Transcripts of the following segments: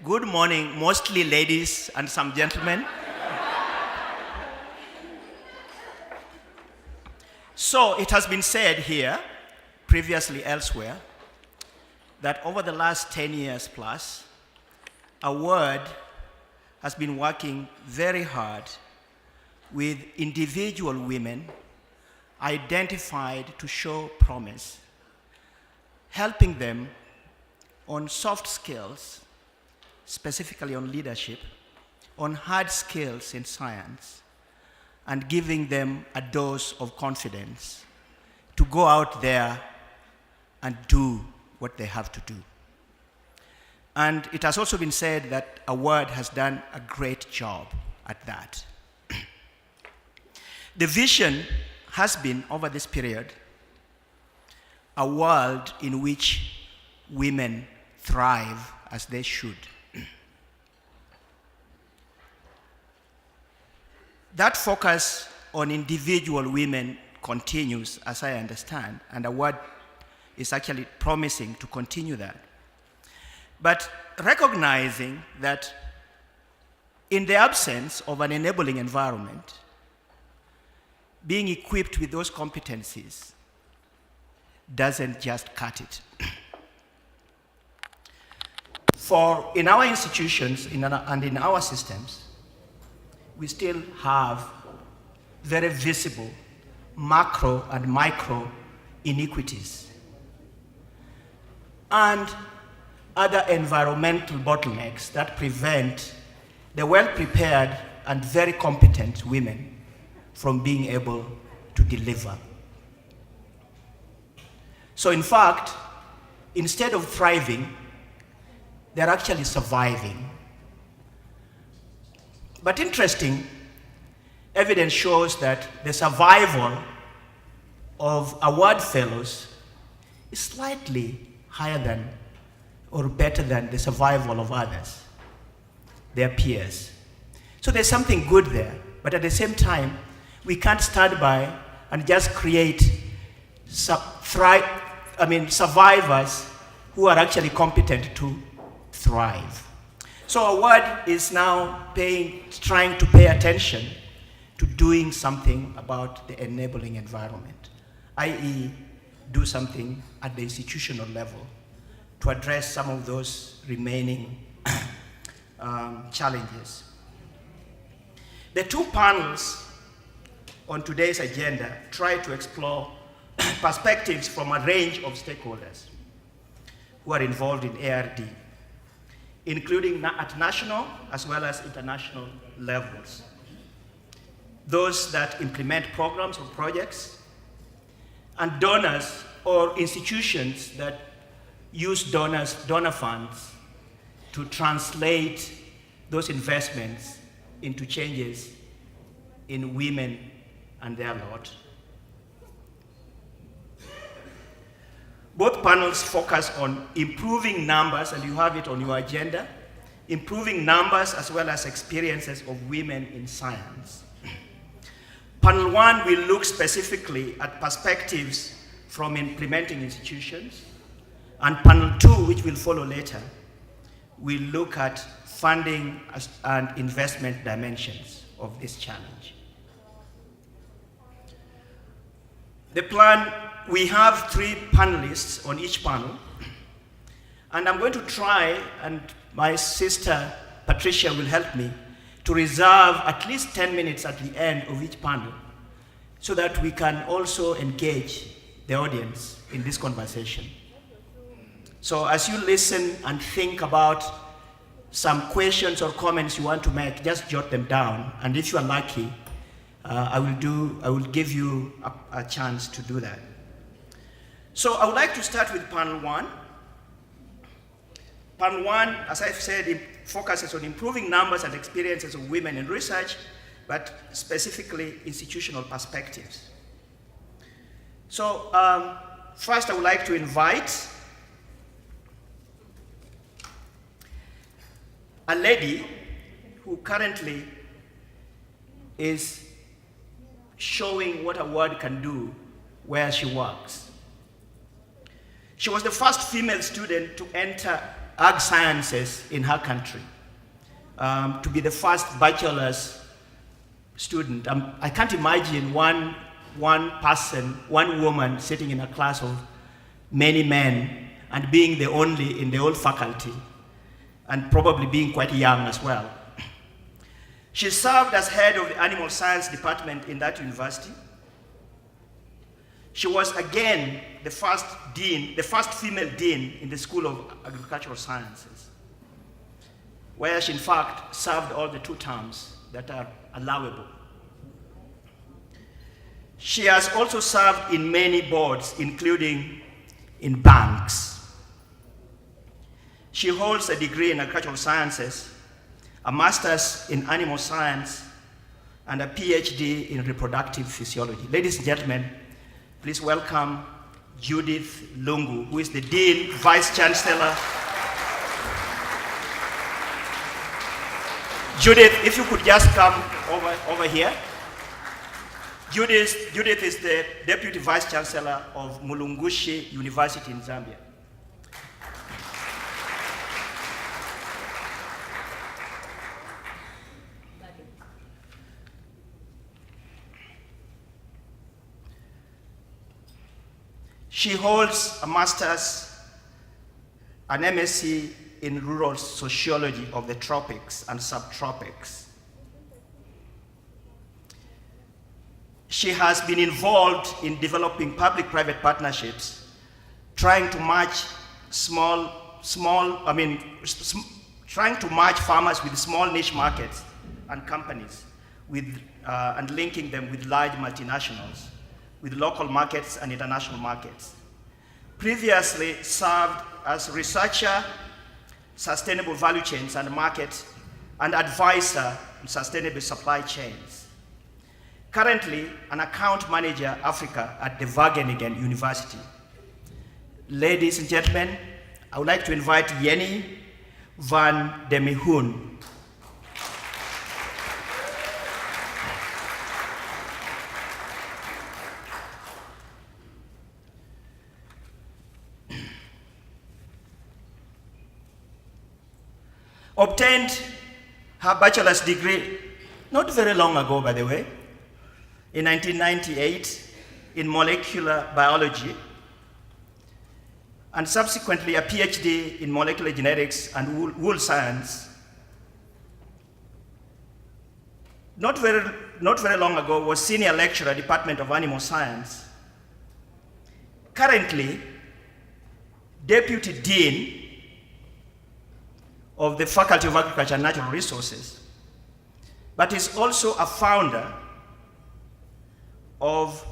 Good morning, mostly ladies and some gentlemen. So it has been said here, previously elsewhere, that over the last 10 years plus, AWARD has been working very hard with individual women identified to show promise, helping them on soft skills, specifically on leadership, on hard skills in science, and giving them a dose of confidence to go out there and do what they have to do. And it has also been said that AWARD has done a great job at that. The vision has been, over this period, a world in which women thrive as they should. That focus on individual women continues, as I understand, and AWARD is actually promising to continue that. But recognizing that in the absence of an enabling environment, being equipped with those competencies doesn't just cut it. For in our institutions and in our systems, we still have very visible macro and micro inequities and other environmental bottlenecks that prevent the well-prepared and very competent women from being able to deliver. So in fact, instead of thriving, they're actually surviving. But interesting, evidence shows that the survival of AWARD fellows is slightly higher than or better than the survival of others, their peers. So there's something good there, but at the same time, we can't stand by and just create survivors who are actually competent to thrive. So AWARD is now trying to pay attention to doing something about the enabling environment, i.e. do something at the institutional level to address some of those remaining challenges. The two panels on today's agenda try to explore perspectives from a range of stakeholders who are involved in ARD, including at national as well as international levels. Those that implement programs or projects, and donors or institutions that use donor funds to translate those investments into changes in women and their lot. Both panels focus on improving numbers, and you have it on your agenda, improving numbers as well as experiences of women in science. Panel 1 will look specifically at perspectives from implementing institutions, and panel 2, which will follow later, will look at funding and investment dimensions of this challenge. The plan, we have 3 panelists on each panel, and I'm going to try, and my sister Patricia will help me, to reserve at least 10 minutes at the end of each panel so that we can also engage the audience in this conversation. So as you listen and think about some questions or comments you want to make, just jot them down, and if you are lucky, I will give you a chance to do that. So I would like to start with panel 1. Panel 1, as I've said, it focuses on improving numbers and experiences of women in research, but specifically institutional perspectives. So first I would like to invite a lady who currently is showing what AWARD can do where she works. She was the first female student to enter ag sciences in her country, to be the first bachelor's student. I can't imagine one woman sitting in a class of many men and being the only in the whole faculty, and probably being quite young as well. She served as head of the animal science department in that university. She was again the first female dean in the School of Agricultural Sciences, where she in fact served all the 2 terms that are allowable. She has also served in many boards, including in banks. She holds a degree in agricultural sciences, a master's in animal science, and a PhD in reproductive physiology. Ladies and gentlemen, please welcome Judith Lungu, who is the Dean, Vice Chancellor. Judith, if you could just come over here. Judith is the Deputy Vice Chancellor of Mulungushi University in Zambia. She holds a master's, an MSc in rural sociology of the tropics and subtropics. She has been involved in developing public-private partnerships, trying to match trying to match farmers with small niche markets and companies, and linking them with large multinationals, with local markets and international markets. Previously served as researcher, sustainable value chains and market, and advisor on sustainable supply chains. Currently an account manager Africa at the Wageningen University. Ladies and gentlemen, I would like to invite Jenny van der Meehoen. Obtained her bachelor's degree not very long ago, by the way, in 1998 in molecular biology, and subsequently a PhD in molecular genetics and wool science. Not very long ago was senior lecturer, Department of Animal Science. Currently, Deputy Dean of the Faculty of Agriculture and Natural Resources, but is also a founder of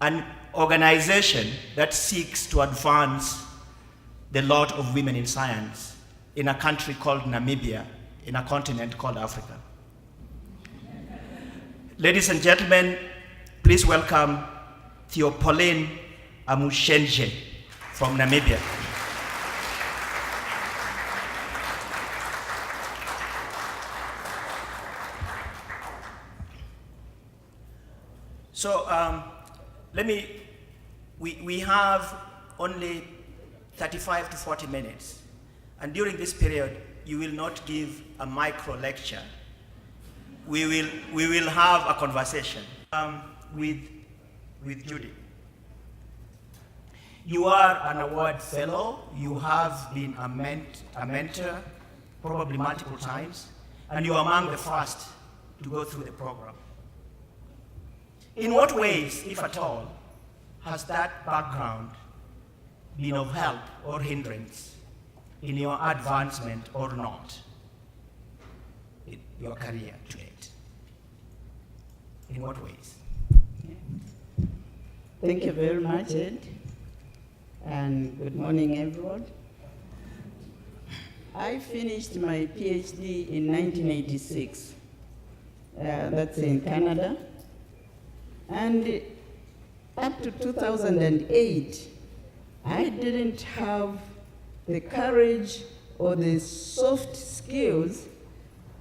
an organization that seeks to advance the lot of women in science in a country called Namibia, in a continent called Africa. Ladies and gentlemen, please welcome Theopoline Amushenje from Namibia. So we have only 35 to 40 minutes. And during this period, you will not give a micro lecture. We will have a conversation with Judy. You are an award fellow. You have been a mentor, probably multiple times, and you are among the first to go through the program. In what ways, if at all, has that background been of help or hindrance in your advancement or not in your career to date? In what ways? Thank you very much, Ed, and good morning, everyone. I finished my PhD in 1986. That's in Canada. And up to 2008, I didn't have the courage or the soft skills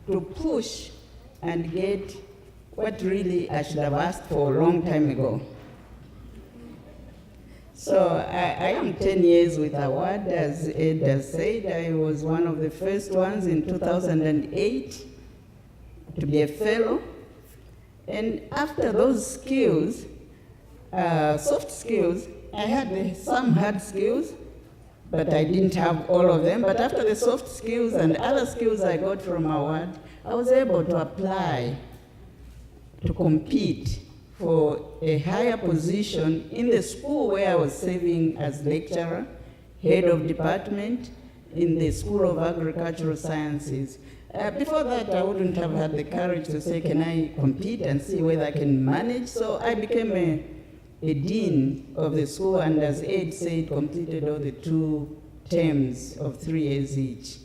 to push and get what really I should have asked for a long time ago. So I am 10 years with AWARD, as Ed has said. I was one of the first ones in 2008 to be a fellow. And after those skills, soft skills, I had some hard skills, but I didn't have all of them. But after the soft skills and other skills I got from AWARD, I was able to apply to compete for a higher position in the school where I was serving as lecturer, head of department in the School of Agricultural Sciences. Before that, I wouldn't have had the courage to say, can I compete and see whether I can manage? So I became a dean of the school, and as Ed said, completed all the 2 terms of 3 years each.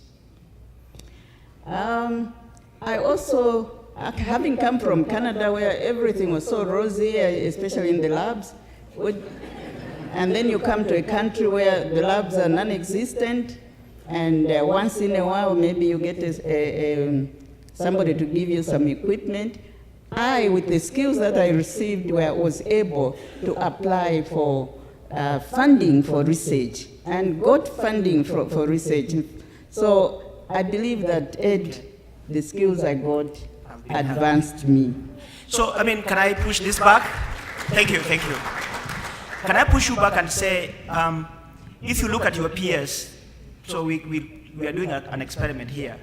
I also, having come from Canada where everything was so rosy, especially in the labs, and then you come to a country where the labs are non-existent, and once in a while maybe you get somebody to give you some equipment. I, with the skills that I received, was able to apply for funding for research and got funding for research. So I believe that Ed, the skills I got advanced me. So, I mean, can I push this back? Thank you, thank you. Can I push you back and say, if you look at your peers, so we are doing an experiment here.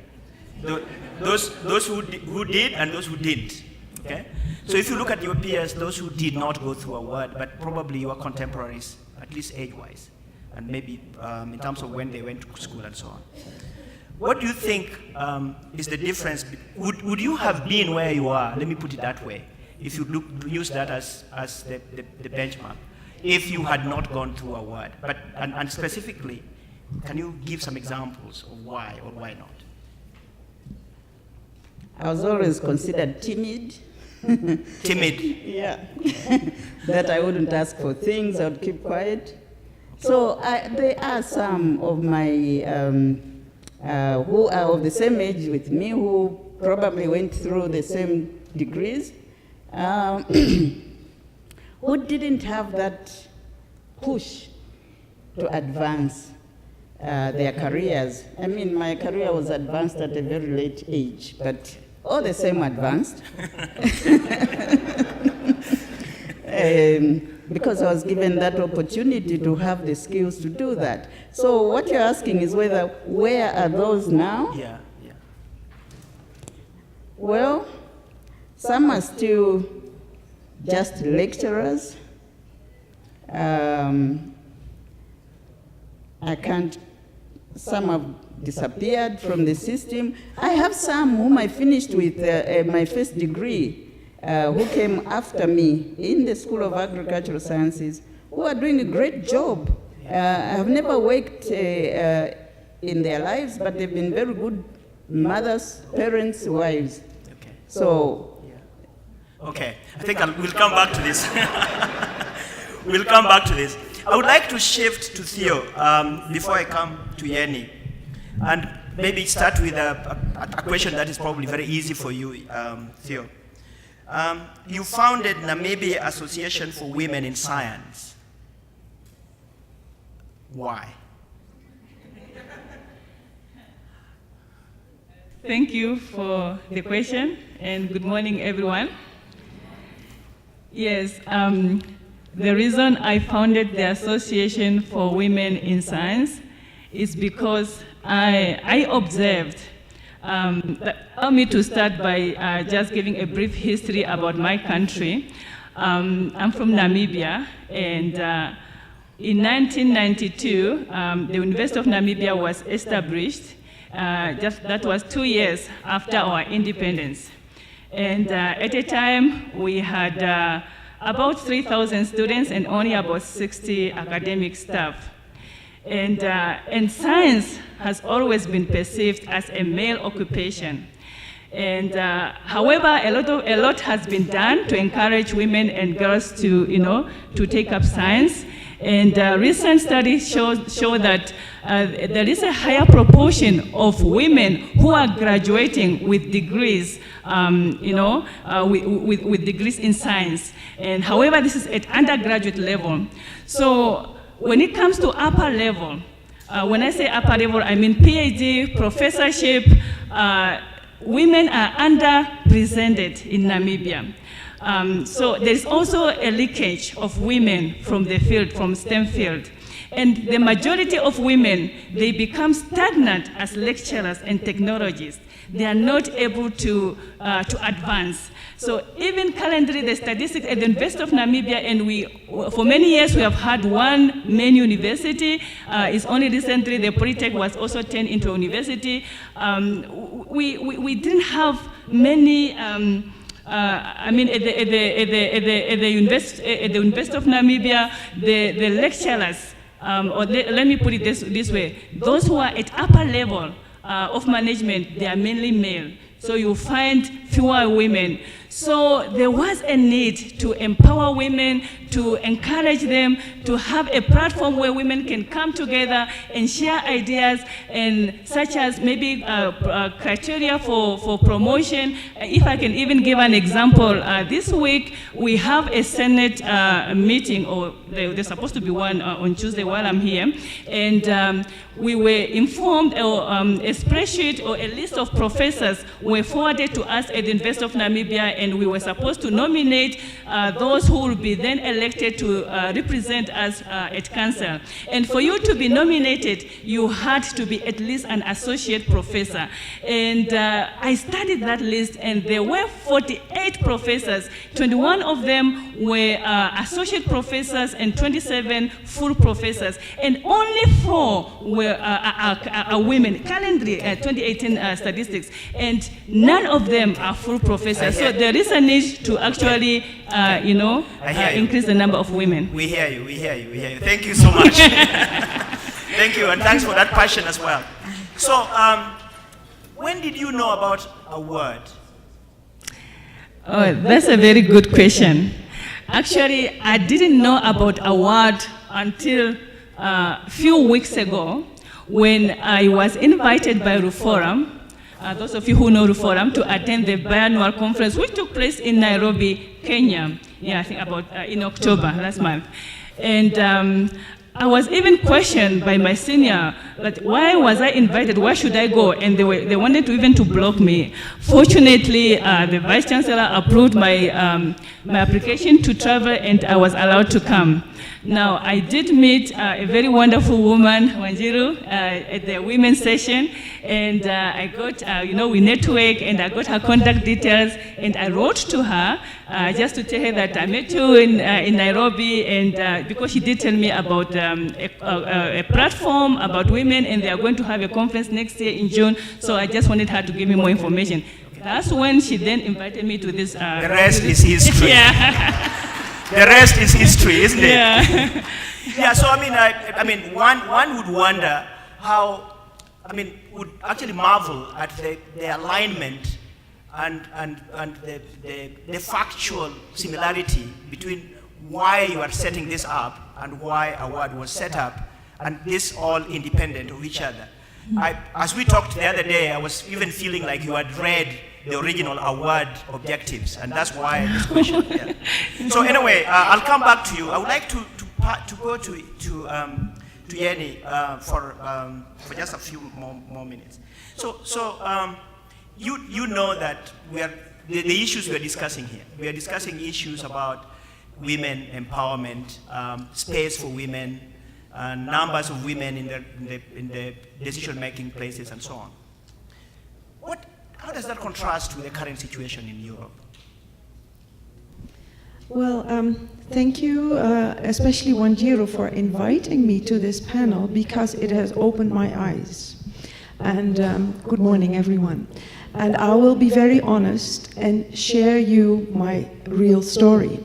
Those who did and those who didn't, okay? So if you look at your peers, those who did not go through AWARD, but probably your contemporaries, at least age-wise, and maybe in terms of when they went to school and so on. What do you think is the difference? Would you have been where you are, let me put it that way, if you use that as the benchmark, if you had not gone through AWARD? But, and specifically, can you give some examples of why or why not? I was always considered timid. Timid? Yeah. That I wouldn't ask for things, I would keep quiet. So there are some of my, who are of the same age with me, who probably went through the same degrees, who didn't have that push to advance their careers. I mean, my career was advanced at a very late age, but all the same advanced. Because I was given that opportunity to have the skills to do that. So what you're asking is where are those now? Yeah, yeah. Well, some are still just lecturers. Some have disappeared from the system. I have some whom I finished with my first degree, who came after me in the School of Agricultural Sciences, who are doing a great job. Have never worked in their lives, but they've been very good mothers, parents, wives. Okay. So. Yeah. Okay, I think we'll come back to this. We'll come back to this. I would like to shift to Theo before I come to Yenny, and maybe start with a question that is probably very easy for you, Theo. You founded Namibia Association for Women in Science. Why? Thank you for the question, and good morning, everyone. Yes, the reason I founded the Association for Women in Science is because I observed. Allow me to start by just giving a brief history about my country. I'm from Namibia, and in 1992, the University of Namibia was established. That was 2 years after our independence. And at a time, we had about 3,000 students and only about 60 academic staff. And science has always been perceived as a male occupation. And however, a lot has been done to encourage women and girls to take up science. And recent studies show that there is a higher proportion of women who are graduating with degrees, with degrees in science. And however, this is at undergraduate level. So when it comes to upper level, when I say upper level, I mean PhD, professorship, women are underrepresented in Namibia. So there's also a leakage of women from the field, from STEM field. And the majority of women, they become stagnant as lecturers and technologists. They are not able to advance. So even currently, the statistics at the University of Namibia, and for many years we have had one main university. It's only recently the Polytech was also turned into a university. We didn't have many. I mean, at the University of Namibia, the lecturers. Let me put it this way. Those who are at upper level of management, they are mainly male. So you find fewer women. So there was a need to empower women, to encourage them, to have a platform where women can come together and share ideas, and such as maybe criteria for promotion. If I can even give an example, this week we have a Senate meeting, or there's supposed to be one on Tuesday while I'm here, and we were informed, a spreadsheet or a list of professors were forwarded to us at the University of Namibia, and we were supposed to nominate those who will be then elected to represent us at council. And for you to be nominated, you had to be at least an associate professor. And I studied that list, and there were 48 professors. 21 of them were associate professors and 27 full professors. And only 4 were are women. Currently, 2018 statistics, and none of them are full professors. So there is a need to actually, increase the number of women. We hear you, we hear you, we hear you. Thank you so much. Thank you, and thanks for that passion as well. So, when did you know about AWARD? Oh, that's a very good question. Actually, I didn't know about AWARD until a few weeks ago, when I was invited by Ruforum, those of you who know Ruforum, to attend the biannual conference, which took place in Nairobi, Kenya. Yeah, I think about in October last month. And I was even questioned by my senior, that why was I invited? Why should I go? And they wanted to even to block me. Fortunately, the vice chancellor approved my my application to travel, and I was allowed to come. Now, I did meet a very wonderful woman, Wanjiru, at the women's session, and I got, we networked, and I got her contact details, and I wrote to her just to tell her that I met you in Nairobi, and because she did tell me about a platform about women, and they are going to have a conference next year in June, so I just wanted her to give me more information. That's when she then invited me to this. The rest is history. Yeah. The rest is history, isn't it? Yeah. Yeah. So I mean, one would wonder how. Would actually marvel at the alignment and the factual similarity between why you are setting this up and why AWARD was set up, and this all independent of each other. As we talked the other day, I was even feeling like you had read the original AWARD objectives, and that's why this question. Yeah. So anyway, I'll come back to you. I would like to go to Yenny for just a few more minutes. So you know that we are the issues we are discussing here. We are discussing issues about women empowerment, space for women, numbers of women in the decision-making places, and so on. How does that contrast with the current situation in Europe? Well, thank you, especially Wanjiru, for inviting me to this panel, because it has opened my eyes. And good morning, everyone. And I will be very honest and share you my real story.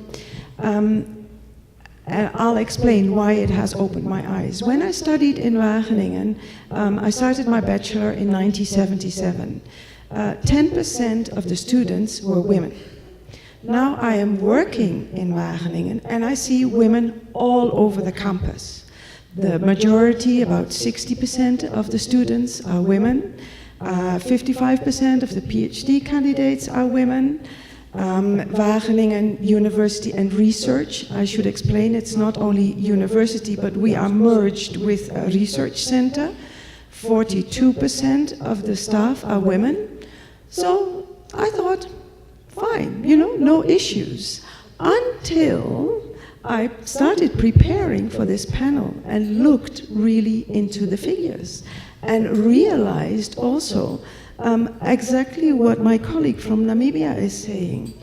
And I'll explain why it has opened my eyes. When I studied in Wageningen, I started my bachelor in 1977. 10% of the students were women. Now I am working in Wageningen, and I see women all over the campus. The majority, about 60% of the students are women. 55% of the PhD candidates are women. Wageningen University and Research. I should explain, it's not only university, but we are merged with a research center. 42% of the staff are women. So I thought, fine, you know, no issues. Until I started preparing for this panel and looked really into the figures and realized also exactly what my colleague from Namibia is saying.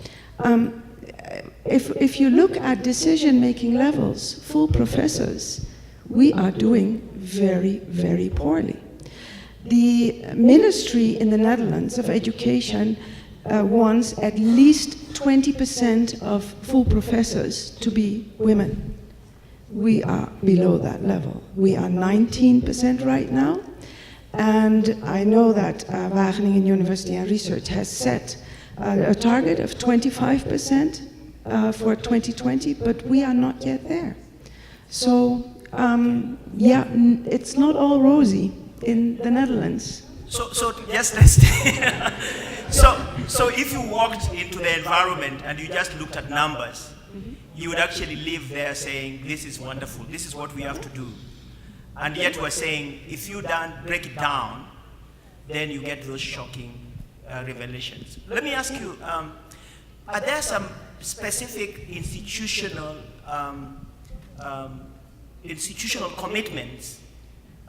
If you look at decision-making levels, full professors, we are doing very, very poorly. The ministry in the Netherlands of Education wants at least 20% of full professors to be women. We are below that level. We are 19% right now. And I know that Wageningen University and Research has set a target of 25% for 2020, but we are not yet there. So, yeah, it's not all rosy in the Netherlands. So yes, let's so if you walked into the environment and you just looked at numbers, you would actually live there saying, this is wonderful, this is what we have to do. And yet we're saying, if you break it down, then you get those shocking revelations. Let me ask you, are there some specific institutional commitments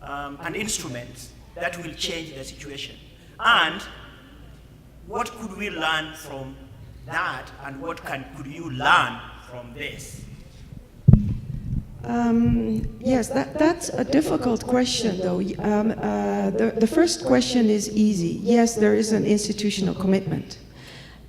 and instruments that will change the situation? And what could we learn from that, and what could you learn from this? Yes, that's a difficult question, though. The first question is easy. Yes, there is an institutional commitment.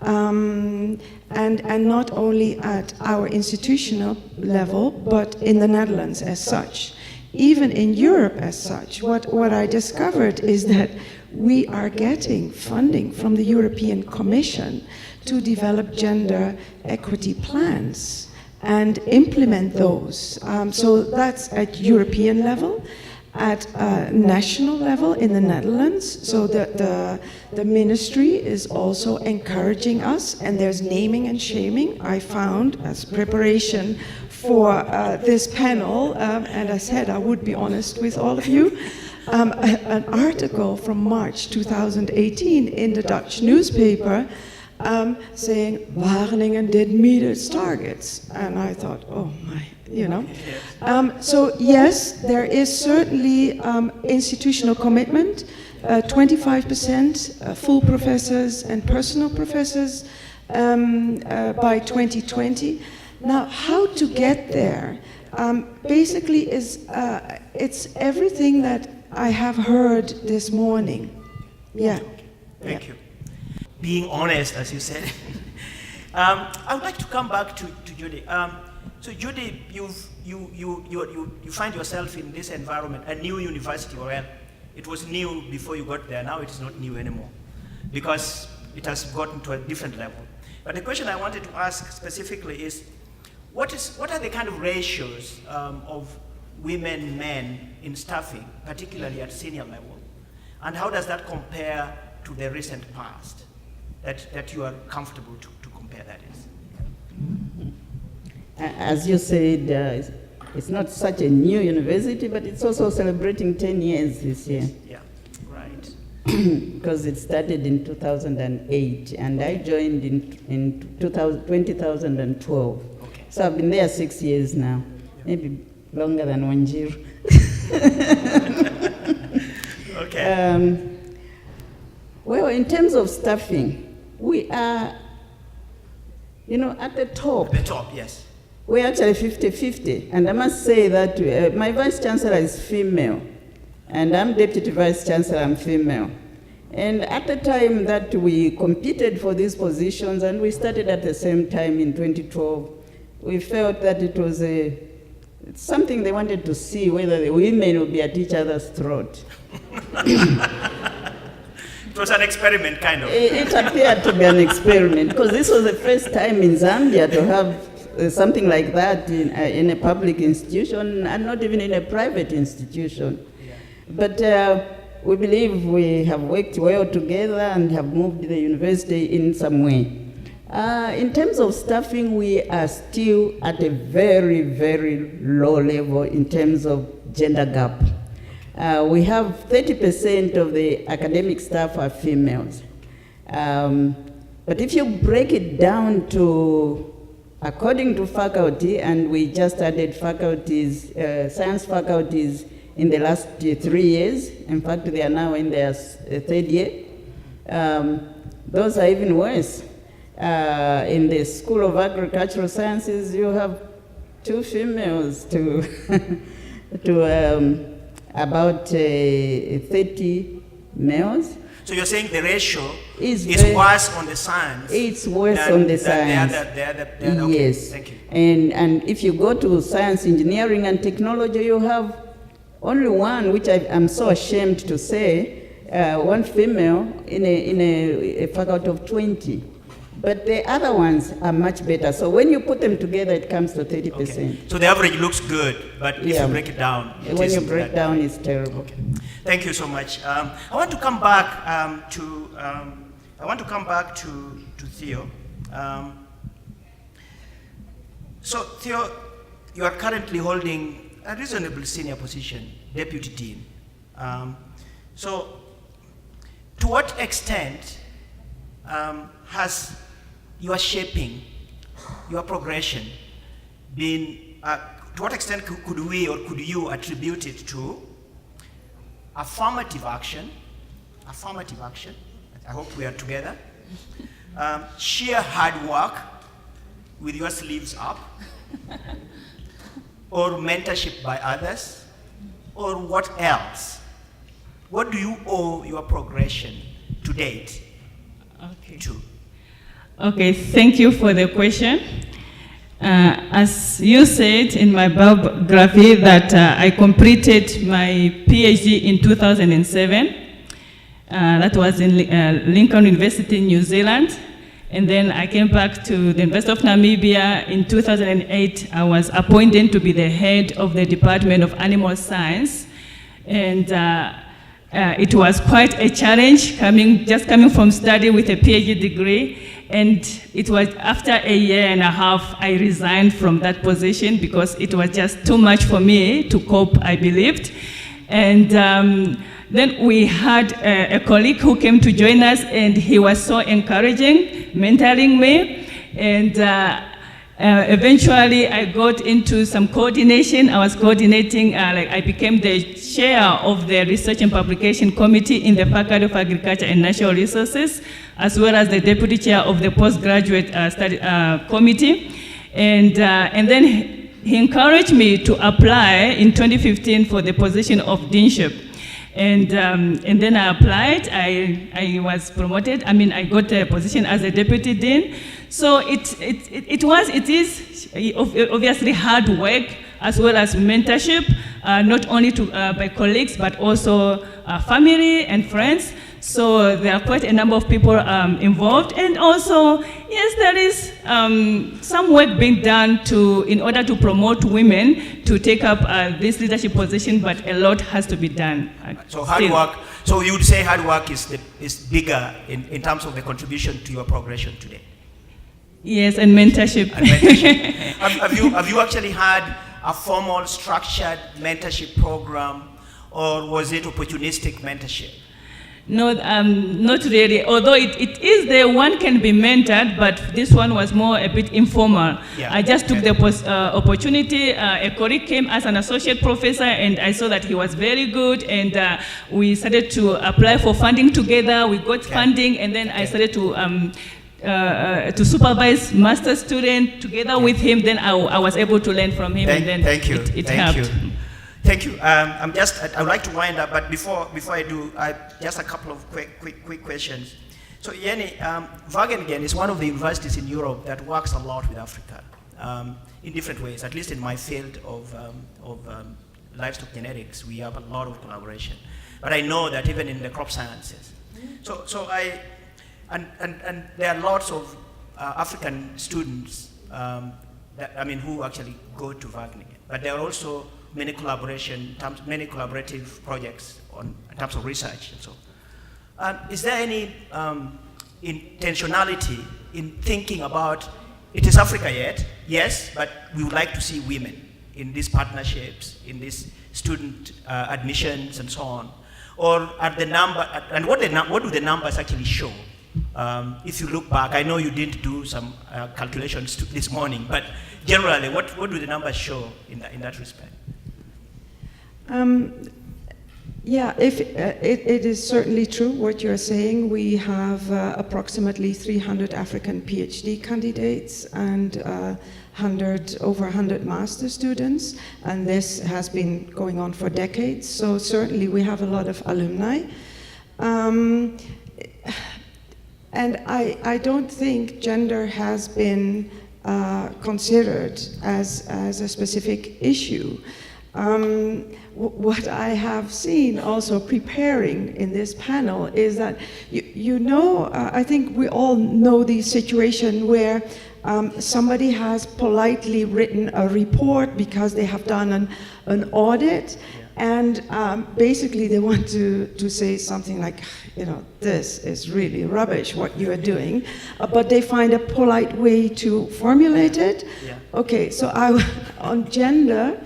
And not only at our institutional level, but in the Netherlands as such. Even in Europe as such, what I discovered is that we are getting funding from the European Commission to develop gender equity plans and implement those. So that's at European level. At national level in the Netherlands, so that the ministry is also encouraging us, and there's naming and shaming. I found as preparation for this panel, and I said I would be honest with all of you, an article from March 2018 in the Dutch newspaper saying Wageningen didn't meet its targets. And I thought, oh my, you know. So yes, there is certainly institutional commitment, 25% full professors and personal professors by 2020. Now, how to get there basically is, it's everything that I have heard this morning. Yeah. Thank you. Being honest, as you said. I would like to come back to Judy. So Judy, you find yourself in this environment, a new university. Well, it was new before you got there. Now it is not new anymore, because it has gotten to a different level. But the question I wanted to ask specifically is, what are the kind of ratios of women, men in staffing, particularly at senior level, and how does that compare to the recent past that you are comfortable to compare that is? As you said, it's not such a new university, but it's also celebrating 10 years this year. Yeah, right. Because it started in 2008, and I joined in 2012. Okay. So I've been there 6 years now, maybe longer than Wanjiru. Okay. Well, in terms of staffing, we are, at the top. At the top, yes. We're actually 50-50, and I must say that my vice chancellor is female, and I'm deputy vice chancellor, I'm female. And at the time that we competed for these positions, and we started at the same time in 2012, we felt that it was it's something they wanted to see, whether the women would be at each other's throat. It was an experiment, kind of. It appeared to be an experiment, because this was the first time in Zambia to have something like that in a public institution, and not even in a private institution. Yeah. But we believe we have worked well together and have moved the university in some way. In terms of staffing, we are still at a very, very low level in terms of gender gap. We have 30% of the academic staff are females. But if you break it down to, according to faculty, and we just added faculties, science faculties in the last 3 years, in fact they are now in their third year, those are even worse. In the School of Agricultural Sciences, you have 2 females to, to about 30 males. So you're saying the ratio is very, worse on the science? It's worse on the science. Okay, yes. Thank you. And if you go to science, engineering, and technology, you have only one, which I'm so ashamed to say, one female in a faculty of 20. But the other ones are much better. So when you put them together, it comes to 30%. Okay. So the average looks good, but if you break it down, when you break down, it's terrible. Okay. Thank you so much. I want to come back to Theo. So Theo, you are currently holding a reasonably senior position, deputy dean. So to what extent has your shaping, your progression been, to what extent could we or could you attribute it to affirmative action, I hope we are together, sheer hard work with your sleeves up, or mentorship by others, or what else? What do you owe your progression to date to? Okay, thank you for the question. As you said in my biography that I completed my PhD in 2007. That was in Lincoln University in New Zealand. And then I came back to the University of Namibia in 2008. I was appointed to be the head of the Department of Animal Science. And it was quite a challenge just coming from study with a PhD degree. And it was after a year and a half, I resigned from that position because it was just too much for me to cope, I believed. And then we had a colleague who came to join us, and he was so encouraging, mentoring me. And eventually I got into some coordination. I was coordinating, I became the chair of the Research and Publication Committee in the Faculty of Agriculture and Natural Resources, as well as the deputy chair of the postgraduate study committee. And then he encouraged me to apply in 2015 for the position of deanship. And then I applied, I was promoted. I mean, I got a position as a deputy dean. So it is obviously hard work as well as mentorship, not only by colleagues, but also family and friends. So there are quite a number of people involved. And also, yes, there is some work being done in order to promote women to take up this leadership position, but a lot has to be done. So hard work, so you would say hard work is bigger in terms of the contribution to your progression today? Yes, and mentorship. And mentorship. have you actually had a formal, structured mentorship program, or was it opportunistic mentorship? No, not really. Although it is there, one can be mentored, but this one was more a bit informal. Yeah. I just took the opportunity. A colleague came as an associate professor, and I saw that he was very good, and we started to apply for funding together. We got funding, and then I started to supervise master student together with him. Then I was able to learn from him, and then it helped. Thank you. I would like to wind up, but before I do, just a couple of quick questions. So Jenny, Wageningen is one of the universities in Europe that works a lot with Africa in different ways. At least in my field of livestock genetics, we have a lot of collaboration. But I know that even in the crop sciences. And there are lots of African students who actually go to Wageningen. But there are also many collaborative projects in terms of research and so. Is there any intentionality in thinking about, it is Africa yet, yes, but we would like to see women in these partnerships, in these student admissions and so on? Or are the number, and what do the numbers actually show? If you look back, I know you didn't do some calculations this morning, but generally, what do the numbers show in that respect? Yeah, it is certainly true what you're saying. We have approximately 300 African PhD candidates and over 100 master students, and this has been going on for decades, so certainly we have a lot of alumni. And I don't think gender has been considered as a specific issue. What I have seen also preparing in this panel is that, I think we all know the situation where somebody has politely written a report because they have done an audit, and basically they want to say something like, this is really rubbish what you are doing, but they find a polite way to formulate it. Yeah. Okay, so on gender,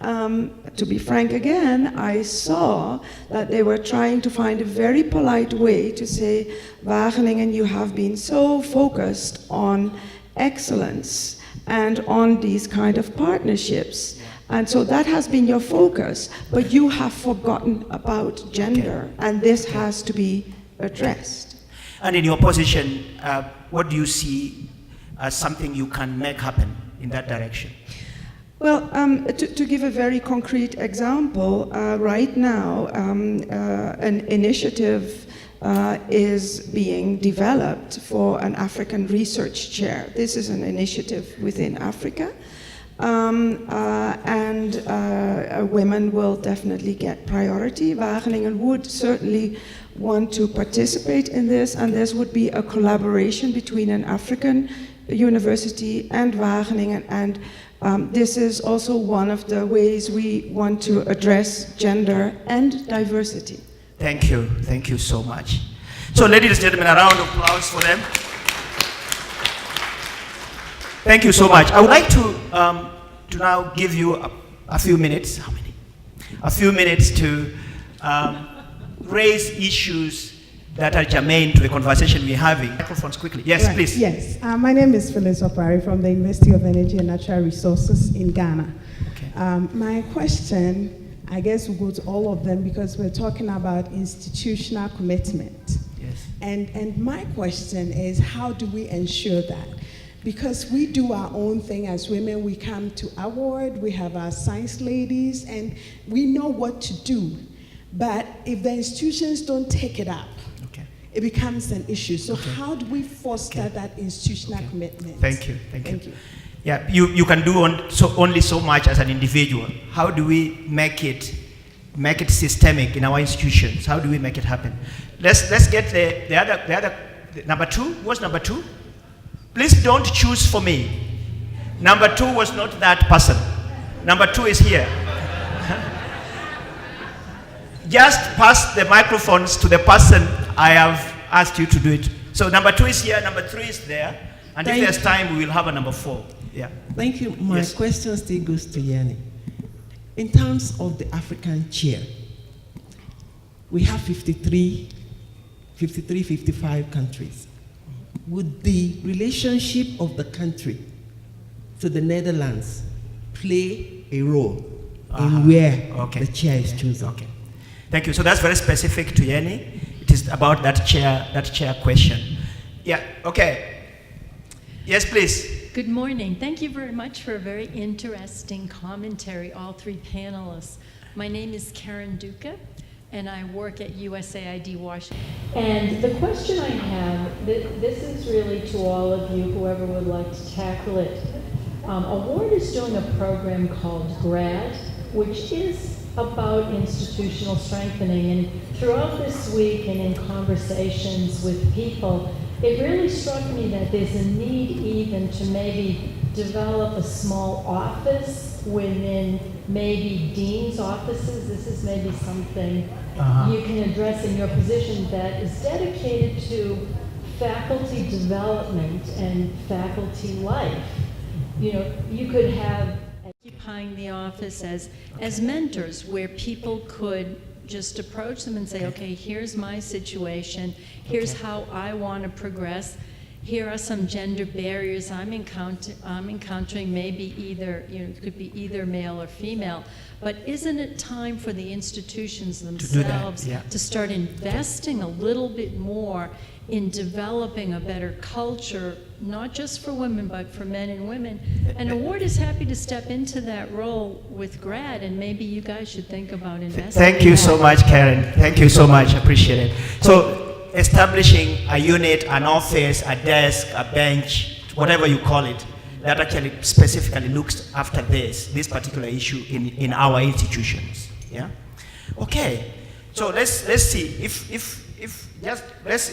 to be frank again, I saw that they were trying to find a very polite way to say, Wageningen, you have been so focused on excellence and on these kind of partnerships. And so that has been your focus, but you have forgotten about gender, and this has to be addressed. And in your position, what do you see as something you can make happen in that direction? Well, to give a very concrete example, right now an initiative is being developed for an African research chair. This is an initiative within Africa, and women will definitely get priority. Wageningen would certainly want to participate in this, and this would be a collaboration between an African university and Wageningen, and this is also one of the ways we want to address gender and diversity. Thank you so much. So ladies and gentlemen, a round of applause for them. Thank you so much. I would like to now give you a few minutes, how many? A few minutes to raise issues that are germane to the conversation we're having. Microphones quickly. Yes, right. please. Yes. My name is Phyllis Opari from the University of Energy and Natural Resources in Ghana. Okay. My question, I guess, will go to all of them because we're talking about institutional commitment. Yes. And my question is, how do we ensure that? Because we do our own thing as women. We come to AWARD, we have our science ladies, and we know what to do. But if the institutions don't take it up, it becomes an issue. So how do we foster that institutional commitment? Thank you. Yeah, you can do only so much as an individual. How do we make it systemic in our institutions? How do we make it happen? Let's get the other number two. What's number two? Please don't choose for me. Number two was not that person. Number two is here. Just pass the microphones to the person I have asked you to do it. So number two is here, number three is there, and if there's time, we will have a number four. Yeah. Thank you. My question still goes to Yanni. In terms of the African chair, we have 55 countries. Would the relationship of the country to the Netherlands play a role in where the chair is chosen? Okay. Thank you. So that's very specific to Yanni. It is about that chair question. Yeah, okay. Yes, please. Good morning. Thank you very much for a very interesting commentary, all three panelists. My name is Karen Duca, and I work at USAID Washington. And the question I have, this is really to all of you, whoever would like to tackle it. AWARD is doing a program called GRAD, which is about institutional strengthening. And throughout this week and in conversations with people, it really struck me that there's a need even to maybe develop a small office within maybe dean's offices. This is maybe something you can address in your position that is dedicated to faculty development and faculty life. You know, you could have occupying the office as mentors where people could just approach them and say, okay, here's my situation, here's how I want to progress, here are some gender barriers I'm encountering, maybe either, you know, it could be either male or female, but isn't it time for the institutions themselves to start investing a little bit more in developing a better culture, not just for women, but for men and women? And AWARD is happy to step into that role with GRAD, and maybe you guys should think about investing. Thank you so much, Karen. Thank you so much. Appreciate it. So, establishing a unit, an office, a desk, a bench, whatever you call it, that actually specifically looks after this particular issue in our institutions. Yeah. Okay. So let's see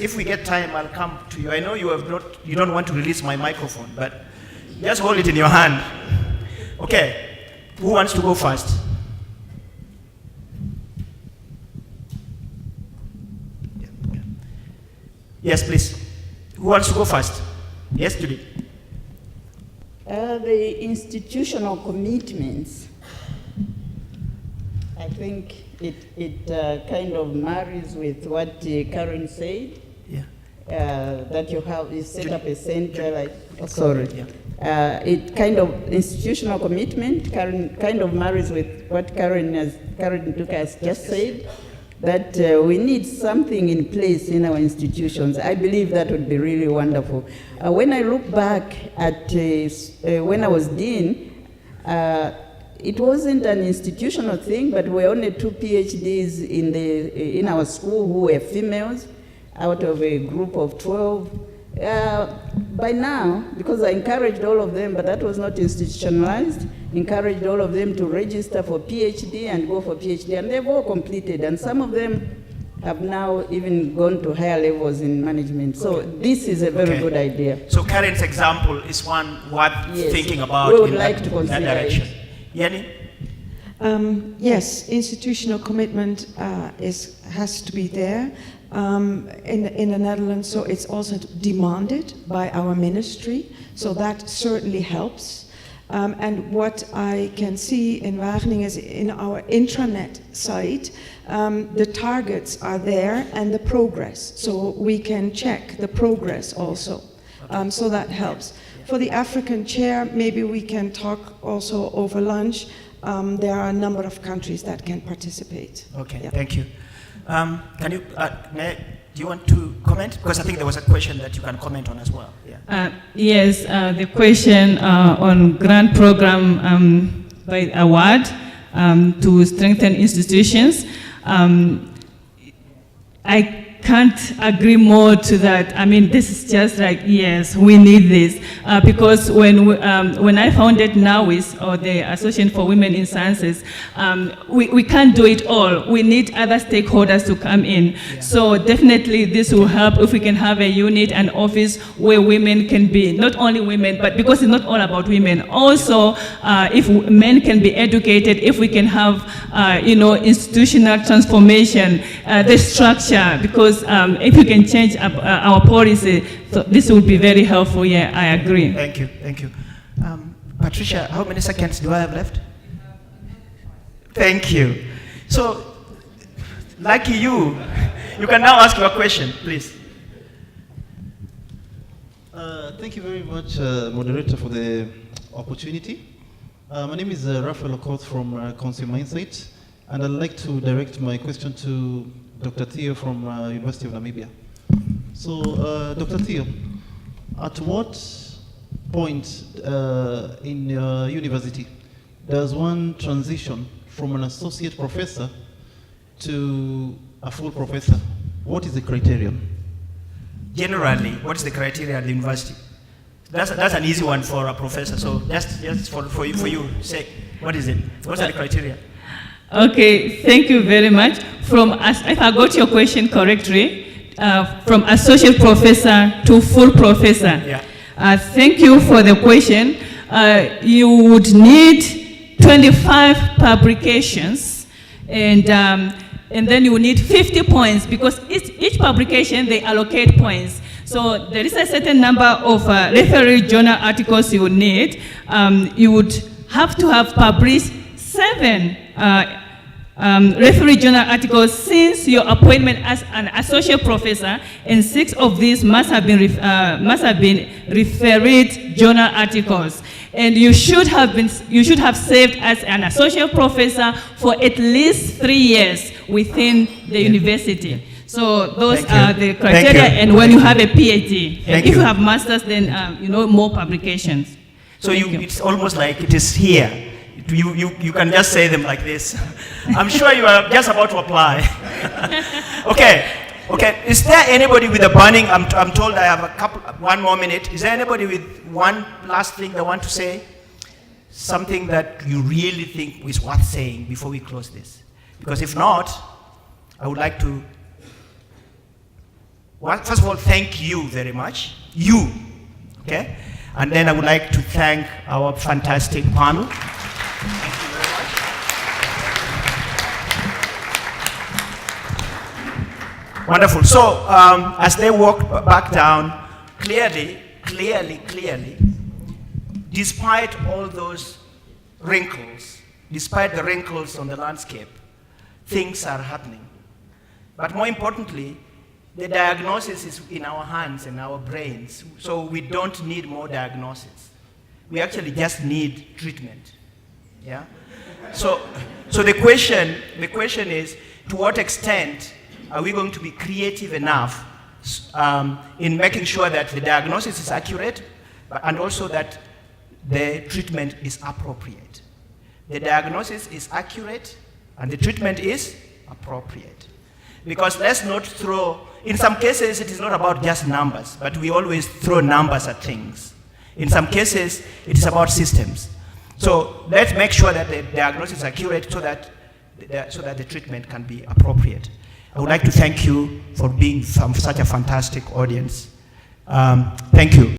if we get time, I'll come to you. I know you don't want to release my microphone, but just hold it in your hand. Okay. Who wants to go first? Yes, please. Who wants to go first? Yes, Judy. The institutional commitments, I think it kind of marries with what Karen said. Yeah. That you set up a center, it kind of, institutional commitment kind of marries with what Karen Duka has just said, that we need something in place in our institutions. I believe that would be really wonderful. When I look back at when I was dean, it wasn't an institutional thing, but we were only 2 PhDs in our school who were females out of a group of 12. By now, because I encouraged all of them, but that was not institutionalized, encouraged all of them to register for PhD and go for PhD, and they've all completed, and some of them have now even gone to higher levels in management. So this is a very good idea. So Karen's example is one worth thinking about. We would like to consider that direction. It. Yanni? Yes, institutional commitment has to be there in the Netherlands, so it's also demanded by our ministry, so that certainly helps. And what I can see in Wageningen is in our intranet site, the targets are there and the progress, so we can check the progress also, so that helps. For the African chair, maybe we can talk also over lunch. There are a number of countries that can participate. Okay, thank you. Can you, do you want to comment? Because I think there was a question that you can comment on as well. Yeah. Yes, the question on grant program by AWARD to strengthen institutions. I can't agree more to that. I mean, this is just like, yes, we need this. Because when I founded NAWIS, or the Association for Women in Sciences, we can't do it all. We need other stakeholders to come in. Yeah. So definitely this will help if we can have a unit, an office where women can be, not only women, but because it's not all about women. Also, if men can be educated, if we can have, institutional transformation, the structure, because if you can change our policy, so this would be very helpful. Yeah, I agree. Thank you, thank you. Patricia, how many seconds do I have left? Thank you. So, lucky you can now ask your question, please. Thank you very much, moderator, for the opportunity. My name is Raphael Okoth from Consumer Insight, and I'd like to direct my question to Dr. Theo from University of Namibia. So, Dr. Theo, at what point in your university does one transition from an associate professor to a full professor? What is the criterion? Generally, what is the criteria at the university? That's an easy one for a professor. So just for you, say, what is it? What are the criteria? Okay, thank you very much. If I got your question correctly, from associate professor to full professor. Yeah. Thank you for the question. You would need 25 publications, and then you need 50 points, because each publication, they allocate points. So there is a certain number of referee journal articles you would need. You would have to have published 7 referee journal articles since your appointment as an associate professor, and 6 of these must have been refereed journal articles. And you should have served as an associate professor for at least 3 years within the university. So those are the criteria, and when you have a PhD, and if you have masters, then more publications. So it's almost like it is here. You can just say them like this. I'm sure you are just about to apply. Okay. Is there anybody with a burning? I'm told I have one more minute. Is there anybody with one last thing they want to say? Something that you really think is worth saying before we close this? Because if not, I would like to. Well, first of all, thank you very much. Okay? And then I would like to thank our fantastic panel. Thank you very much. Wonderful. So, as they walk back down, clearly, despite all those wrinkles, despite the wrinkles on the landscape, things are happening. But more importantly, the diagnosis is in our hands and our brains, so we don't need more diagnosis. We actually just need treatment. Yeah? So the question is, to what extent are we going to be creative enough in making sure that the diagnosis is accurate, and also that the treatment is appropriate? The diagnosis is accurate, and the treatment is appropriate. Because let's not throw, in some cases it is not about just numbers, but we always throw numbers at things. In some cases, it is about systems. So let's make sure that the diagnosis is accurate so that the treatment can be appropriate. I would like to thank you for being such a fantastic audience. Thank you.